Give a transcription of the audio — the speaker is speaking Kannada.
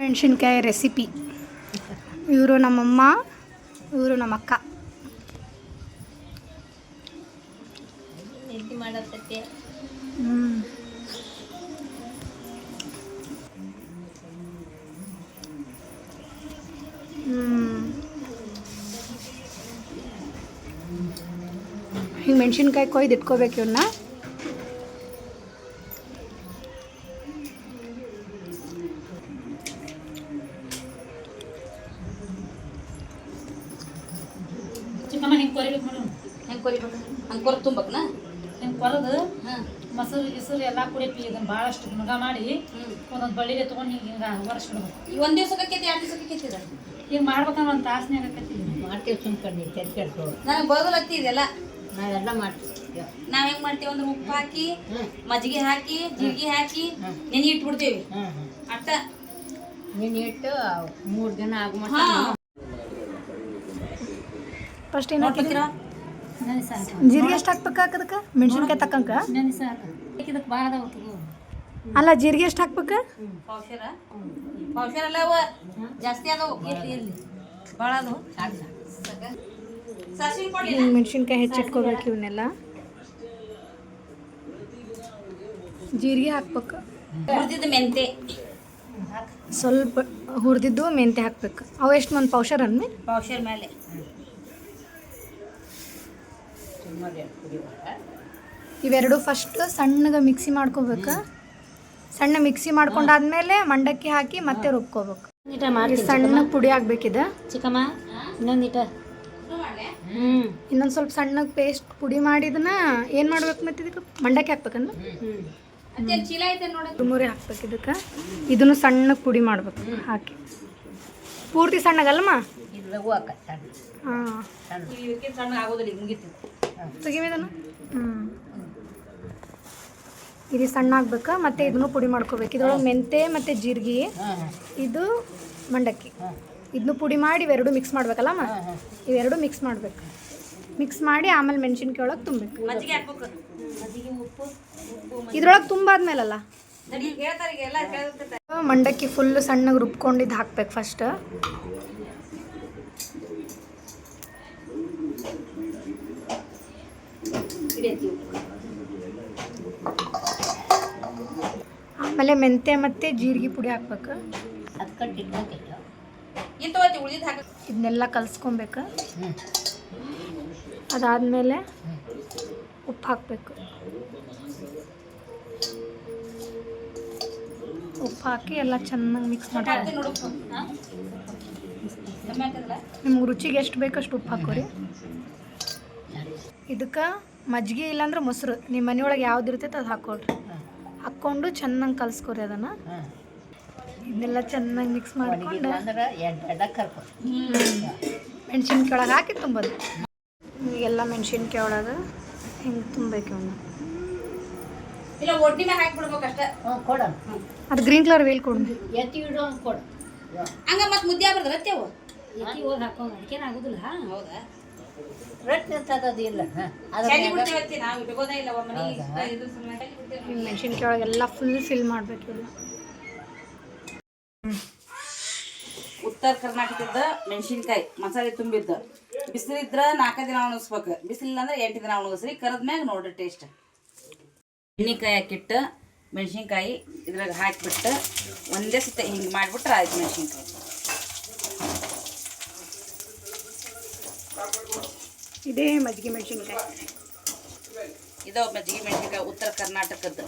ಮೆಣಸಿನ್ಕಾಯಿ ರೆಸಿಪಿ. ಇವರು ನಮ್ಮಮ್ಮ, ಇವರು ನಮ್ಮ ಅಕ್ಕ. ಹಿಂಗೆ ಮೆಣಸಿನ್ಕಾಯಿ ಕೊಯ್ದು ಇಟ್ಕೋಬೇಕು ಇವನ್ನ. ಹೆಂಗೆ ಕೊರಿಬೇಕು ಹಂಗೆ ಕೊರ ತುಂಬಕ್ನ ಹಿಂಗೆ ಕೊರದು ಮೊಸರು ಗಿಸರು ಎಲ್ಲ ಕುಡಿಪಿ ಇದನ್ನು ಭಾಳಷ್ಟು ಮುಗ ಮಾಡಿ ಒಂದೊಂದು ಬಳ್ಳಿಗೆ ತೊಗೊಂಡು ಹಿಂಗೆ ಹಿಂಗೆ ಒರೆಸ್ಬಿಡ್ಬೇಕು. ಒಂದು ದಿವ್ಸಕ್ಕೆ ಆಕೈತಿ 2 ದಿವ್ಸಕ್ಕೆ ಆಕೈತಿ ಹಿಂಗೆ ಮಾಡ್ಬೇಕಂದ್ರೆ ಒಂದು ತಾಸನ್ಯಾಗ ಆಕೈತಿ. ಮಾಡ್ತೀವಿ ಸುಮ್ಕಂಡು ತೆರ್ಕೆಡ್ತು ನನಗೆ ಬರೋದಿಲ್ಲ ಇದೆಲ್ಲ. ನಾವೆಲ್ಲ ಮಾಡ್ತೀವಿ. ನಾವು ಹೆಂಗೆ ಮಾಡ್ತೀವಿ ಅಂದ್ರೆ ಉಪ್ಪು ಹಾಕಿ ಮಜ್ಜಿಗೆ ಹಾಕಿ ಜೀರಿಗೆ ಹಾಕಿ ನೆನೆ ಇಟ್ಬಿಡ್ತೀವಿ. ಅಟ್ಟ ನೀನು ಇಟ್ಟು 3 ದಿನ ಆಗೋ ಫಸ್ಟ್ ಏನು ಹಾಕಿದ್ದೀರಾ? ನೆನೆ ಸಾಕು. ಜೀರಿಗೆ ಎಷ್ಟು ಹಾಕ್ಬೇಕು ಅದಕ್ಕೆ? ಮೆಣಸಿನ್ಕಾಯಿ ತಕ್ಕಂಕ ನೆನೆ ಸಾಕು. ಇದಕ್ಕೆ ಭಾಳ ಅದಾವ. ಅಲ್ಲ, ಜೀರಿಗೆ ಎಷ್ಟು ಹಾಕ್ಬೇಕು? ಪೌಷರ ಅಲ್ಲ ಅವ ಜಾಸ್ತಿ ಅದಾವು. ಇರಲಿ ಭಾಳ ಅದಾವು. ಸಾಸಿವೆ ಕೊಡಿ. ಹಿಂಗೆ ಮೆಣಸಿನ್ಕಾಯಿ ಹೆಚ್ಚಿಟ್ಕೋಬೇಕು. ಇವನ್ನೆಲ್ಲ ಜೀರಿಗೆ ಹಾಕ್ಬೇಕು. ಹುರಿದಿದ್ದ ಮೆಂತೆ ಸ್ವಲ್ಪ ಹುರಿದಿದ್ದು ಮೆಂತೆ ಹಾಕ್ಬೇಕು. ಅವು ಎಷ್ಟು ಒಂದು ಪೌಷರ್ ಅನ್ಮಿ? ಪೌಷರ್ ಮೇಲೆ ಇವೆರಡು ಫಸ್ಟ್ ಸಣ್ಣಗೆ ಮಿಕ್ಸಿ ಮಾಡ್ಕೋಬೇಕು. ಸಣ್ಣ ಮಿಕ್ಸಿ ಮಾಡ್ಕೊಂಡಾದ್ಮೇಲೆ ಮಂಡಕ್ಕಿ ಹಾಕಿ ಮತ್ತೆ ರುಬ್ಕೋಬೇಕು. ಸಣ್ಣ ಪುಡಿ ಆಗ್ಬೇಕಿದೆ ಚಿಕ್ಕಮ್ಮ ಇನ್ನೊಂದಿಟ. ಇನ್ನೊಂದು ಸ್ವಲ್ಪ ಸಣ್ಣಗೆ ಪೇಸ್ಟ್ ಪುಡಿ ಮಾಡಿದನ್ನ ಏನು ಮಾಡ್ಬೇಕು? ಮತ್ತೆ ಇದಕ್ಕೆ ಮಂಡಕ್ಕಿ ಹಾಕ್ಬೇಕಂದ್ರೆ ಚೀಲ ಐತೆ ನೋಡಿ. ಚುರುಮುರಿ ಹಾಕ್ಬೇಕು. ಇದಕ್ಕೆ ಇದನ್ನು ಸಣ್ಣಗೆ ಪುಡಿ ಮಾಡ್ಬೇಕು. ಹಾಕಿ ಪೂರ್ತಿ ಸಣ್ಣಗಲ್ಲಮ್ಮ. ಇಲ್ಲವೂ ಅಕ್ಕ ಹಾಂ, ಸಣ್ಣ ಆಗೋದಿಲ್ಲ. ಈಗ ಮುಗಿತು ತೆಗಿವೇದನು. ಇದು ಸಣ್ಣ ಆಗ್ಬೇಕು. ಮತ್ತು ಇದನ್ನು ಪುಡಿ ಮಾಡ್ಕೋಬೇಕು. ಇದ್ರೊಳಗೆ ಮೆಂತೆ ಮತ್ತು ಜೀರಿಗೆ, ಇದು ಮಂಡಕ್ಕಿ, ಇದನ್ನು ಪುಡಿ ಮಾಡಿ ಇವೆರಡು ಮಿಕ್ಸ್ ಮಾಡ್ಬೇಕಲ್ಲಮ್ಮ. ಇವೆರಡು ಮಿಕ್ಸ್ ಮಾಡಬೇಕು. ಮಿಕ್ಸ್ ಮಾಡಿ ಆಮೇಲೆ ಮೆಣಸಿನ್ಕಾಯಿ ಒಳಗೆ ತುಂಬಬೇಕು. ಮಜ್ಜಿಗೆ ಹಾಕ್ಬೇಕು. ಮಜ್ಜಿಗೆ ಉಪ್ಪು ಇದ್ರೊಳಗೆ ತುಂಬಾದ್ಮೇಲಲ್ಲ ಹೇಳ್ತಾರೆ. ಮಂಡಕ್ಕಿ ಫುಲ್ ಸಣ್ಣಗೆ ರುಬ್ಕೊಂಡಿದ್ದು ಹಾಕ್ಬೇಕು ಫಸ್ಟ್. ಆಮೇಲೆ ಮೆಂತೆ ಮತ್ತು ಜೀರಿಗೆ ಪುಡಿ ಹಾಕ್ಬೇಕು. ಅದು ಕಟ್ಟಿ ಇಟ್ಕೊಂತಿಲ್ಲ ಇಂತವತ್ತಿ ಉಳಿದಿದ್ದು ಹಾಕ. ಇದನ್ನೆಲ್ಲ ಕಲಿಸ್ಕೊಬೇಕು. ಅದಾದಮೇಲೆ ಉಪ್ಪು ಹಾಕಬೇಕು. ಉಪ್ಪು ಹಾಕಿ ಎಲ್ಲ ಚೆನ್ನಾಗಿ ಮಿಕ್ಸ್ ಮಾಡ್ಬೇಕು. ನಿಮ್ಗೆ ರುಚಿಗೆ ಎಷ್ಟು ಬೇಕಷ್ಟು ಉಪ್ಪು ಹಾಕೋರಿ. ಇದಕ್ಕೆ ಮಜ್ಜಿಗೆ ಇಲ್ಲಾಂದ್ರೆ ಮೊಸರು ನಿಮ್ಮ ಮನೆಯೊಳಗೆ ಯಾವ್ದು ಇರ್ತೈತೆ ಅದು ಹಾಕ್ಕೊಳ್ರಿ. ಹಾಕ್ಕೊಂಡು ಚೆನ್ನಾಗಿ ಕಲಿಸ್ಕೊರಿ ಅದನ್ನು. ಇದನ್ನೆಲ್ಲ ಚೆನ್ನಾಗಿ ಮಿಕ್ಸ್ ಮಾಡ್ಕೊಂಡು ಅಂದ್ರೆ ಎಡ್ಡ ಕರ್ಕೊ ಮೆಣಸಿನ್ಕಾಯಿ ಒಳಗೆ ಹಾಕಿ ತುಂಬೋದು. ಈಗೆಲ್ಲ ಮೆಣಸಿನ್ಕಾಯಿ ಒಳಗೆ ಹಿಂಗೆ ತುಂಬಬೇಕು. ಅವನ್ನ ಇಲ್ಲ ಒಡ್ಡಿ ಮೇಲೆ ಹಾಕಿಬಿಡ್ಬೇಕು ಅಷ್ಟೇ. ಕೊಡ ಅದು ಗ್ರೀನ್ ಕಲರ್ ವೇಲ್ ಕೊಡು. ಎತ್ತಿ ಇಡು ಅಂತ ಕೊಡು. ಹಂಗ ಮತ್ತೆ ಮುದ್ದೆ ಆಗ್ಬಾರ್ದು ರತ್ತೆವು. ಎತ್ತಿ ಹೋಗಿ ಹಾಕೋಂಗ ಅದಕ್ಕೇನು ಆಗೋದಿಲ್ಲ. ಹೌದಾ? ರೊಟ್ಟಿ ಅಂತದ್ದು ಇಲ್ಲ. ಚಳಿ ಬಿಡ್ತೇವತ್ತಿ ನಾವು ಇಟ್ಕೋದೇ ಇಲ್ಲ. ಒಮ್ಮೆ ಇದು ಸುಮ್ಮನೆ ಹಿಂಗೆ ಮೆಣಸಿನ್ಕಾಯಿ ಒಳಗೆಲ್ಲ ಫುಲ್ ಫಿಲ್ ಮಾಡಬೇಕು. ಇಲ್ಲ ಉತ್ತರ ಕರ್ನಾಟಕದ ಮೆಣಸಿನ್ಕಾಯಿ ಮಸಾಲೆ ತುಂಬಿದ್ದ. ಬಿಸಿಲಿದ್ರ 4 ದಿನ ಒಣಗಿಸ್ಬೇಕು. ಬಿಸಿಲಿಲ್ಲ ಅಂದ್ರೆ 8 ದಿನ ಒಣಗಿಸ್ರಿ. ಕರೆದ್ಮ್ಯಾಗ ನೋಡ್ರಿ ಟೇಸ್ಟ್. ಎಣ್ಣೆಕಾಯಿ ಹಾಕಿಟ್ಟು ಮೆಣಸಿನ್ಕಾಯಿ ಇದ್ರಾಗ ಹಾಕಿಬಿಟ್ಟು ಒಂದೇ ಸತಿ ಹಿಂಗೆ ಮಾಡಿಬಿಟ್ರೆ ಆಯ್ತು ಮೆಣಸಿನ್ಕಾಯಿ. ಇದೇ ಮಜ್ಜಿಗೆ ಮೆಣಸಿನ್ಕಾಯಿ. ಇದು ಮಜ್ಜಿಗೆ ಮೆಣಸಿನ್ಕಾಯಿ ಉತ್ತರ ಕರ್ನಾಟಕದ್ದು.